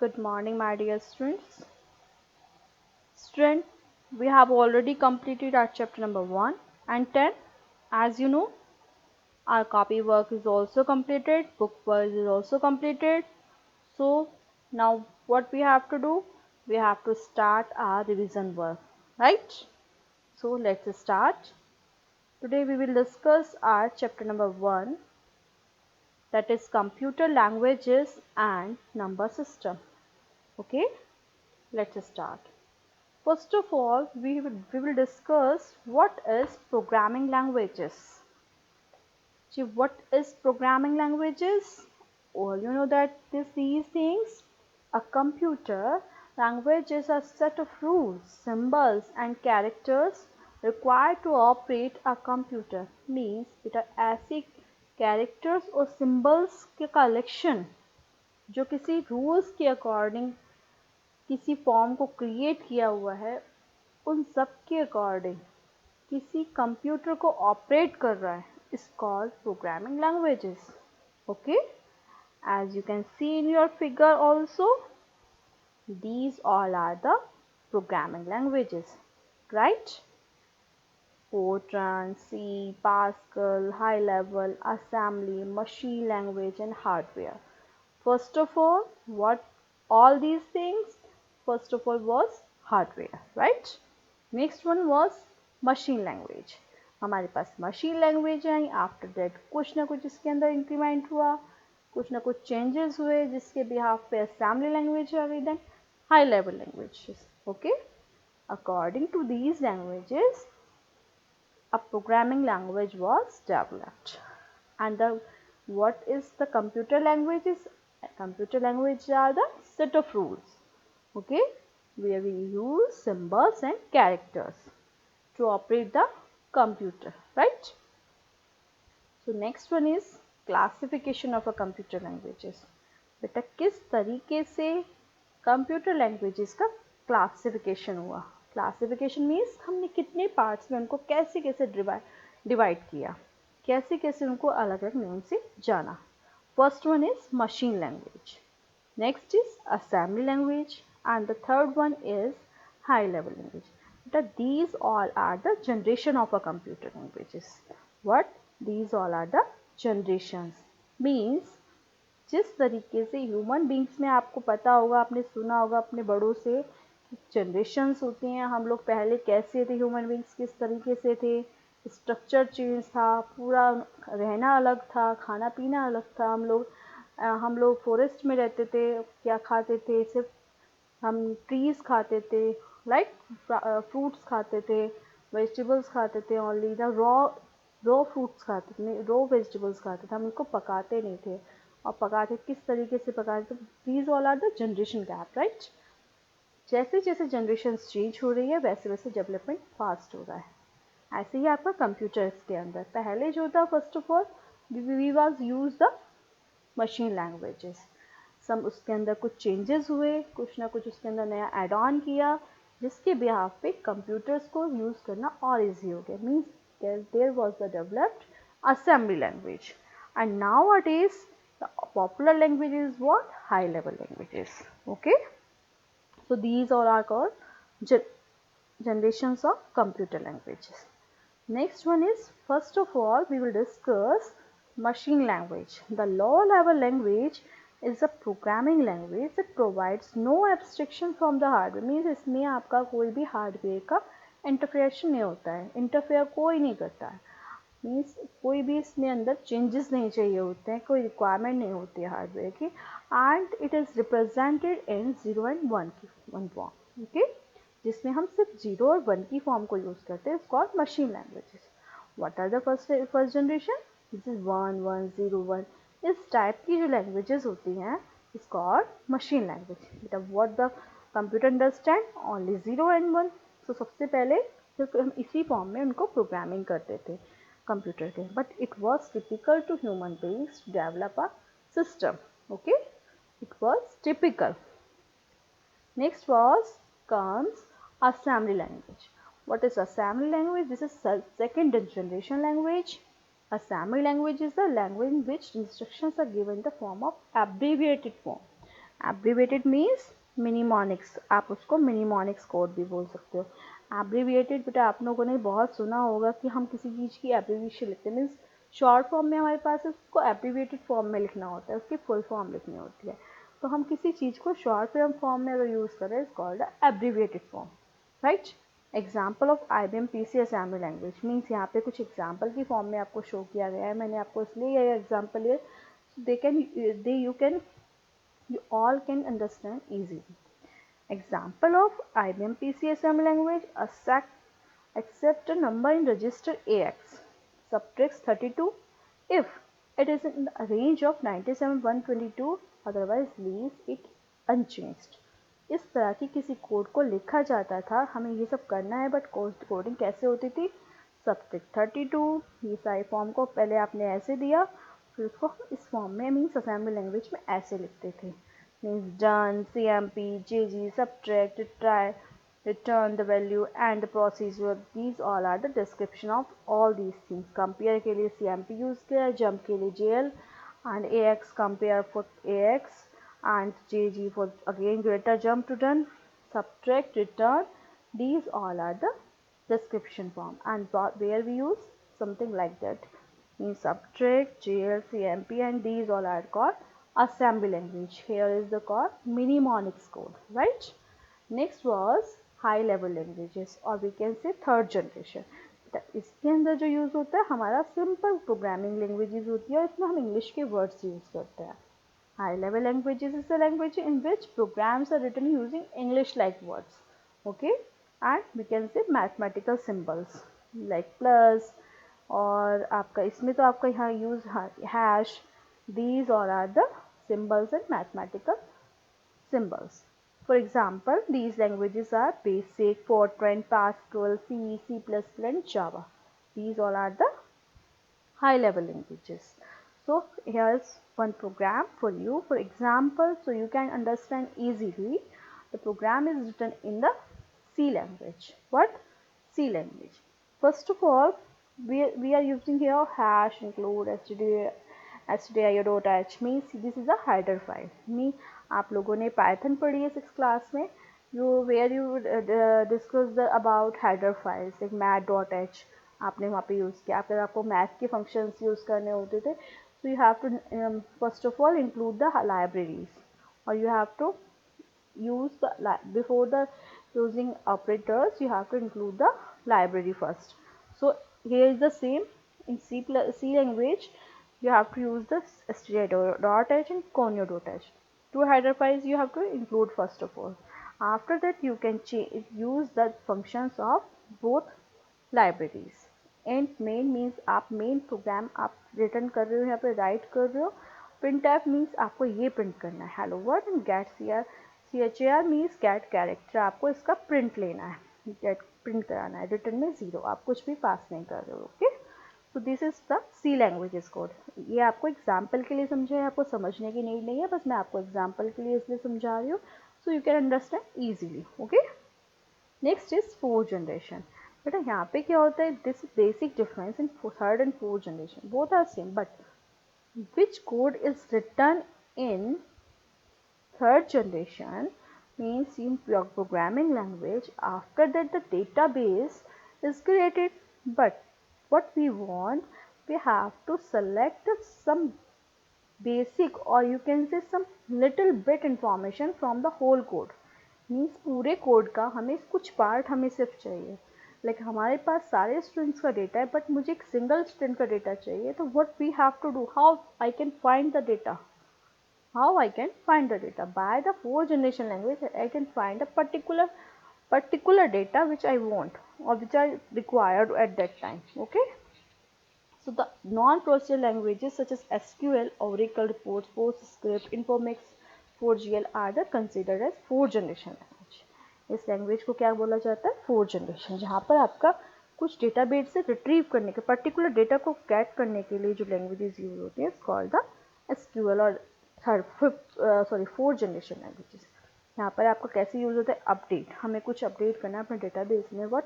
Good morning, my dear students. Student, we have already completed our chapter number 1 and 10. As you know, our copy work is also completed, book work is also completed. So, now what we have to do? We have to start our revision work, right? So, let's start. Today we will discuss our chapter number 1, that is computer languages and number system. Okay, let's start. First of all, we will discuss what is programming languages. See, what is programming languages? Well, you know that these things. A computer language is a set of rules, symbols and characters required to operate a computer. Means बेटा ऐसी characters और symbols के collection जो किसी rules के according किसी form को create किया हुआ है, उन सब के अकॉर्डिंग किसी कंप्यूटर को ऑपरेट कर रहा है, is called programming languages. Okay, as you can see in your figure also, these all are the programming languages, right? Fortran, C, Pascal, high level, assembly, machine language and hardware. First of all, what all these things? First of all was hardware, right? Next one was machine language. हमारे पास machine language आई. After that कुछ ना कुछ इसके अंदर increment हुआ, कुछ ना कुछ चेंजेस हुए जिसके बिहाफ पे असेंबली लैंग्वेज आ गई. Then high level languages. Okay, according to these languages a programming language was developed. And what is the computer languages? Computer language are the set of rules, okay, where we use symbols and characters to operate the computer, right? So next one is classification of a computer languages. बेटा किस तरीके से computer languages का classification हुआ. Classification means हमने कितने parts में उनको कैसे कैसे डिवाइड किया, कैसे कैसे उनको अलग अलग नेम से जाना. First one is machine language, next is assembly language and the third one is high level language. बेटा these all are the generation of a computer languages. What? These all are the generations. Means जिस तरीके से human beings में आपको पता होगा, आपने सुना होगा अपने बड़ों से, जनरेशन्स होती हैं. हम लोग पहले कैसे थे, ह्यूमन बींग्स किस तरीके से थे, स्ट्रक्चर चेंज था, पूरा रहना अलग था, खाना पीना अलग था. हम लोग फॉरेस्ट में रहते थे, क्या खाते थे, सिर्फ हम ट्रीज खाते थे, लाइक फ्रूट्स खाते थे, वेजिटेबल्स खाते थे, ओनली द रॉ फ्रूट्स खाते थे, रॉ वेजिटेबल्स खाते थे, हम इनको पकाते नहीं थे. और पकाते किस तरीके से पकाते, these all are the generation gap, right? जैसे जैसे जनरेशन चेंज हो रही है वैसे वैसे डेवलपमेंट फास्ट हो रहा है. ऐसे ही आपका कंप्यूटर्स के अंदर पहले जो था, first of all we was use the machine languages. सब उसके अंदर कुछ चेंजेस हुए, कुछ ना कुछ उसके अंदर नया एड ऑन किया, जिसके बिहाफ पे कंप्यूटर्स को यूज़ करना और ईजी हो गया. Means there was the developed assembly language. And now it is the popular language is what? High level languages. Okay, so these all are called generations of computer languages. Next one is, first of all we will discuss machine language. The low level language is a programming language that provides no abstraction from the hardware. Means इसमें आपका कोई भी hardware का इंटरफेरेशन नहीं होता है, interfere कोई नहीं करता है. मीन्स कोई भी इसमें अंदर चेंजेस नहीं चाहिए होते हैं, कोई रिक्वायरमेंट नहीं होती है हार्डवेयर की. And it is represented in 0 and 1 की फॉर्म. ओके, जिसमें हम सिर्फ 0 और 1 की फॉर्म को यूज़ करते हैं. It's called machine languages. What are the first generation? This is 1 1 0 1. इस टाइप की जो लैंग्वेजेस होती हैं इज कॉल्ड मशीन लैंग्वेज. बेटा what the computer understand? Only 0 and 1. तो सबसे पहले सिर्फ हम इसी फॉर्म में उनको प्रोग्रामिंग करते थे कंप्यूटर के. But it was typical to human beings to develop a system. Okay, it was typical. Next was comes assembly language. What is assembly language? This is second generation language. Assembly language is the language in which instructions are given in the form of abbreviated form. Abbreviated means mnemonics, आप उसको मिनीमोनिक्स code भी बोल सकते हो। Abbreviated बेटा आप लोगों ने बहुत सुना होगा कि हम किसी चीज़ की एब्रीविएशन लिखते हैं, मीन्स शॉर्ट फॉर्म में हमारे पास है, उसको एब्रीविएटेड फॉर्म में लिखना होता है, उसकी फुल फॉर्म लिखनी होती है। तो हम किसी चीज़ को शॉर्ट फॉर्म में अगर यूज़ करें, is called abbreviated form, right. Example of IBM PC assembly language means यहाँ पे कुछ एग्जाम्पल की फॉर्म में आपको शो किया गया है, मैंने आपको इसलिए ये एग्जाम्पल ये you all can understand easily. Example of IBM PC assembly language: accept a number in register AX, subtracts 32 if it is in the range of 97 122, otherwise leaves it unchanged. इस तरह की किसी कोड को लिखा जाता था, हमें ये सब करना है, बट कोडिंग कैसे होती थी, सब्ट्रैक्ट 32, ये सारे फॉर्म को पहले आपने ऐसे दिया, फिर उसको इस फॉर्म में मीन्स असेंबली लैंग्वेज में ऐसे लिखते थे, means done, CMP, JG, subtract, try, return the value and the procedure. These all are the description of all these things. Compare के लिए CMP यूज़ किया है, jump के लिए JL, and AX compare for AX, and JG for again greater jump to done, subtract, return. These all are the description form, and where we use something like that, means subtract, JL, CMP, and these all are called assembly language. Here is the called mnemonics code, right? Next was high level languages, or we can say third generation. इसके अंदर जो use होता है हमारा simple programming languages होती है, और इसमें हम इंग्लिश के वर्ड्स यूज़ करते हैं. High level languages is a language in which programs are written using English like words, okay, and we can say mathematical symbols like plus, और आपका इसमें तो आपका यहाँ use hash, these all are the symbols and mathematical symbols. For example, these languages are Basic, Fortran, Pascal, C, C++, and Java. These all are the high level languages. So here's one program for you. For example, so you can understand easily, the program is written in the C language. What? C language. First of all, we are using here hash include stdio.h, means this is a header file. mean आप लोगों ने Python पढ़ी है 6th class में, where you discuss about header files like mat.h, आपने वहाँ पे use किया. अगर आपको मैथ के फंक्शंस यूज़ करने होते थे, so you have to first of all include the libraries, or you have to use the before the using operators, you have to include the library first. So here is the same in C language, you have to use the stdio.h and conio.h. Two header files you have to include first of all. After that you can use the functions of both libraries. And main means आप main program आप return कर रहे हो, यहाँ पे right कर रहे हो. printf means आपको ये प्रिंट करना है hello world, and char means get character, आपको इसका प्रिंट लेना है, get प्रिंट कराना है, रिटर्न में 0, आप कुछ भी पास नहीं कर रहे हो. ओके, तो this is the C languages code. ये आपको एग्जाम्पल के लिए समझा है, आपको समझने की नीड नहीं है, बस मैं आपको एग्जाम्पल के लिए इसलिए समझा रही हूँ, so you can understand easily. Okay, next is fourth generation. बेटा यहाँ पे क्या होता है, this basic difference in third and fourth generation, both are same, but which code is written in third generation means in programming language. After that the database is created, but what we want, we have to select some basic, or you can say some little bit information from the whole code. Means पूरे code का हमें कुछ part हमें सिर्फ चाहिए. Like हमारे पास सारे students का डेटा है, बट मुझे एक सिंगल स्टूडेंट का डेटा चाहिए, तो what we have to do, how I can find the data, by the fourth generation language I can find a particular data which I want or which are required at that time. Okay, so the non-procedural languages such as SQL, Oracle reports, PostScript, Informix, 4GL are the considered as fourth generation language. इस language को क्या बोला जाता है, fourth generation, जहाँ पर आपका कुछ डेटाबेस से रिट्रीव करने के पर्टिकुलर डेटा को गेट करने के लिए जो लैंग्वेजेस यूज होती हैं, कॉल्ड द SQL, और फोर्थ जनरेशन लैंग्वेजेस. यहाँ पर आपका कैसे यूज होता है, अपडेट, हमें कुछ अपडेट करना है अपने डेटाबेस में. व्हाट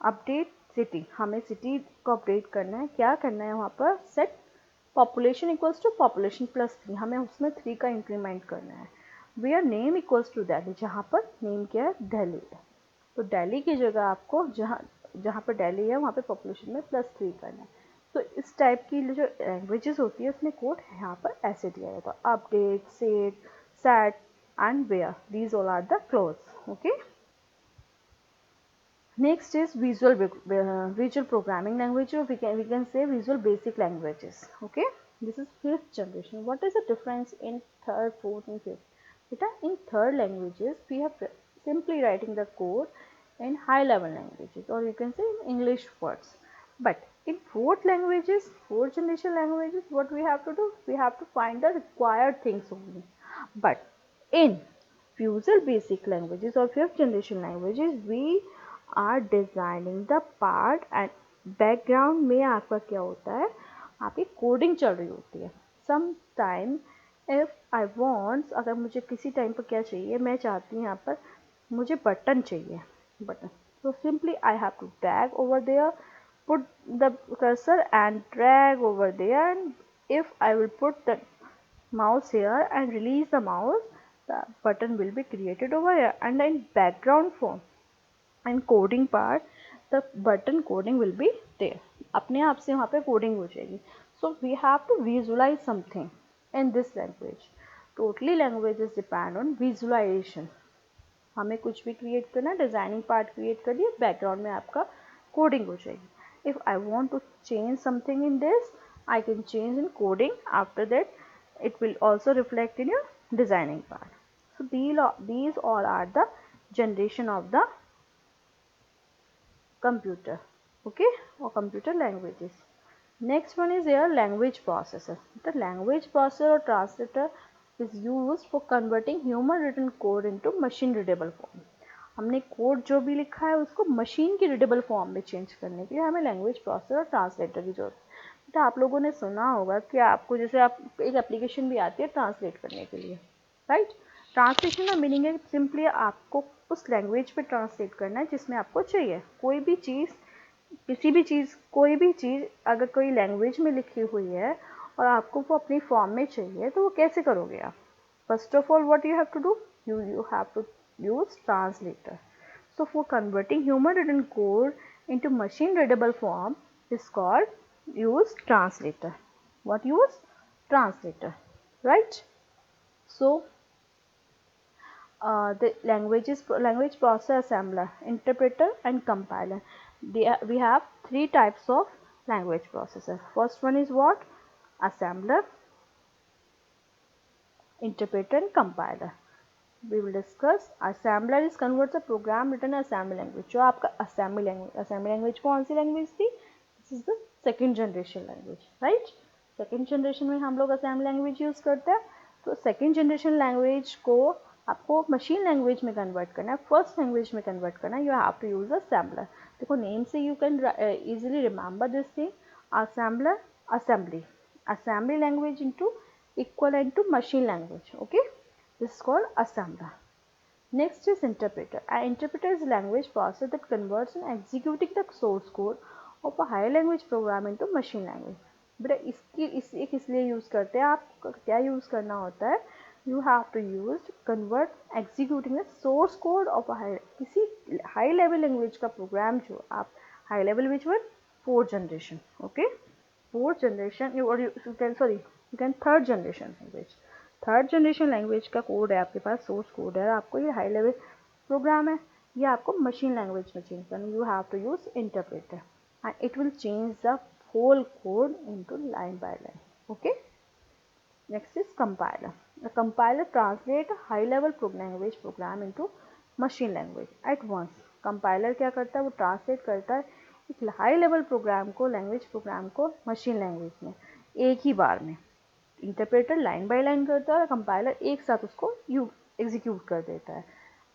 अपडेट सिटी, हमें सिटी को अपडेट करना है. क्या करना है वहाँ पर, set population equals to population plus 3, हमें उसमें 3 का इंक्रीमेंट करना है. Where name equals to Delhi, जहाँ पर नेम क्या है, दिल्ली है। तो दिल्ली की जगह आपको जहाँ जहाँ पर दिल्ली है वहाँ पे पॉपुलेशन में +3 करना है। तो इस टाइप की जो लैंग्वेजेस होती है उसमें कोड यहाँ पर ऐसे दिया जाता है, update, set, set and where, these all are the clause. Okay, next is visual programming language, or we can say visual basic languages. Okay, this is fifth generation. What is the difference in third, fourth and fifth? Beta, in third languages we have simply writing the code in high level languages, or you can say in English words. But in fourth languages, fourth generation languages, what we have to do, we have to find the required things only. But in Visual Basic languages or fifth generation languages, we are designing the part and background में आपका क्या होता है, आपकी coding चल रही होती है. Sometime if I want, अगर मुझे किसी टाइम पर क्या चाहिए, मैं चाहती हूँ यहाँ पर मुझे बटन चाहिए, button. So simply I have to drag over there, put the cursor and drag over there, and if I will put the mouse here and release the mouse, the button will be created over here, and in background form and coding part, the button coding will be there. अपने आप से वहाँ पे coding हो जाएगी. So we have to visualize something in this language. Totally languages depend on visualization. हमें कुछ भी क्रिएट करना है, डिजाइनिंग पार्ट क्रिएट करिए, बैकग्राउंड में आपका कोडिंग हो जाएगी. If I want to change something in this, I can change in coding. After that it will also reflect in your designing part. So these all are the generation of the computer, okay, or computer languages. Next one is your language processor. The language processor or translator is used for converting human written code into machine readable form. हमने code जो भी लिखा है उसको machine की readable form में change करने के लिए हमें लैंग्वेज प्रोसेसर और ट्रांसलेटर की जरूरत है. तो आप लोगों ने सुना होगा कि आपको जैसे आप एक एप्लीकेशन भी आती है ट्रांसलेट करने के लिए, राइट. ट्रांसलेशन का मीनिंग है सिंपली आपको उस लैंग्वेज पे ट्रांसलेट करना है जिसमें आपको चाहिए. कोई भी चीज़, किसी भी चीज़, कोई भी चीज़ अगर कोई लैंग्वेज में लिखी हुई है और आपको वो अपनी फॉर्म में चाहिए तो वो कैसे करोगे आप? First of all what you have to do, you have to use translator. So for converting human written code into machine readable form is called use translator. What use? Translator, right? So the language processor, assembler, interpreter and compiler. We have three types of language processor. First one is what? Assembler, interpreter and compiler. We will discuss. Assembler is converts a program written in assembly language. जो आपका assembly language कौन सी language थी? This is the second generation language, right? Second generation में हम लोग assembly language use करते हैं. तो second generation language को आपको machine language में convert करना है, first language में convert करना है. You have to use assembler. देखो name से you can easily remember this thing. Assembler, assembly language into equivalent to machine language. Okay. This is called assembler. Next is interpreter. An interpreter is a language processor that converts and executing the source code of a higher language program into machine language. बेटा इसकी किसलिए use करते हैं आप? क्या use करना होता है? You have to use convert executing the source code of a किसी high level language का प्रोग्राम जो आप high level which one? Fourth generation. Okay, fourth generation you can third generation language. Third generation language का code है आपके पास, source code है, आपको ये हाई लेवल प्रोग्राम है, ये आपको मशीन लैंग्वेज में चेंज करना. You have to use interpreter and it will change the whole code into line by line. Okay. Next is compiler. The compiler translate high level language program into machine language at once. Compiler क्या करता है? वो translate करता है एक high level program को, language program को machine language में एक ही बार में. इंटरप्रेटर लाइन बाय लाइन करता है और कंपाइलर एक साथ उसको एग्जीक्यूट कर देता है.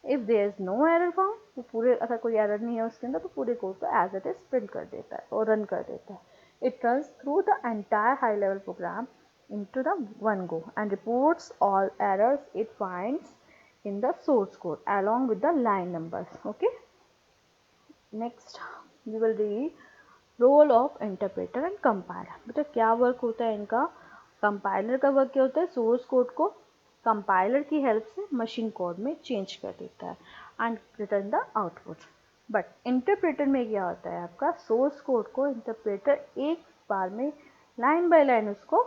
If there is no error found, तो पूरे, अगर कोई एरर नहीं है उसके अंदर तो पूरे कोड को एज इट इज प्रिंट कर देता है और रन कर देता है. It runs through the entire high level program into the one go and reports all errors it finds in the source code along with the line numbers. Okay. Next we will read role of interpreter and compiler. बेटा क्या work होता है इनका? Compiler का work क्या होता है? Source code को कंपाइलर की हेल्प से मशीन कोड में चेंज कर देता है and return the output. But interpreter में क्या होता है, आपका सोर्स कोड को इंटरप्रेटर एक बार में लाइन बाय लाइन उसको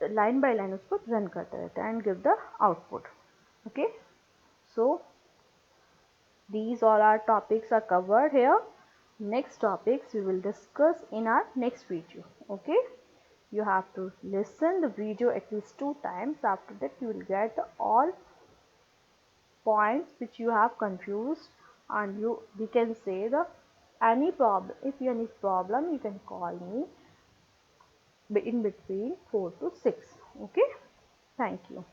रन करता रहता है and give the output. Okay, so these all our topics are covered here. Next topics we will discuss in our next video. Okay, you have to listen the video at least 2 times. After that you will get all points which you have confused, and we can say the any problem, if you have any problem you can call me in between 4 to 6. Okay, thank you.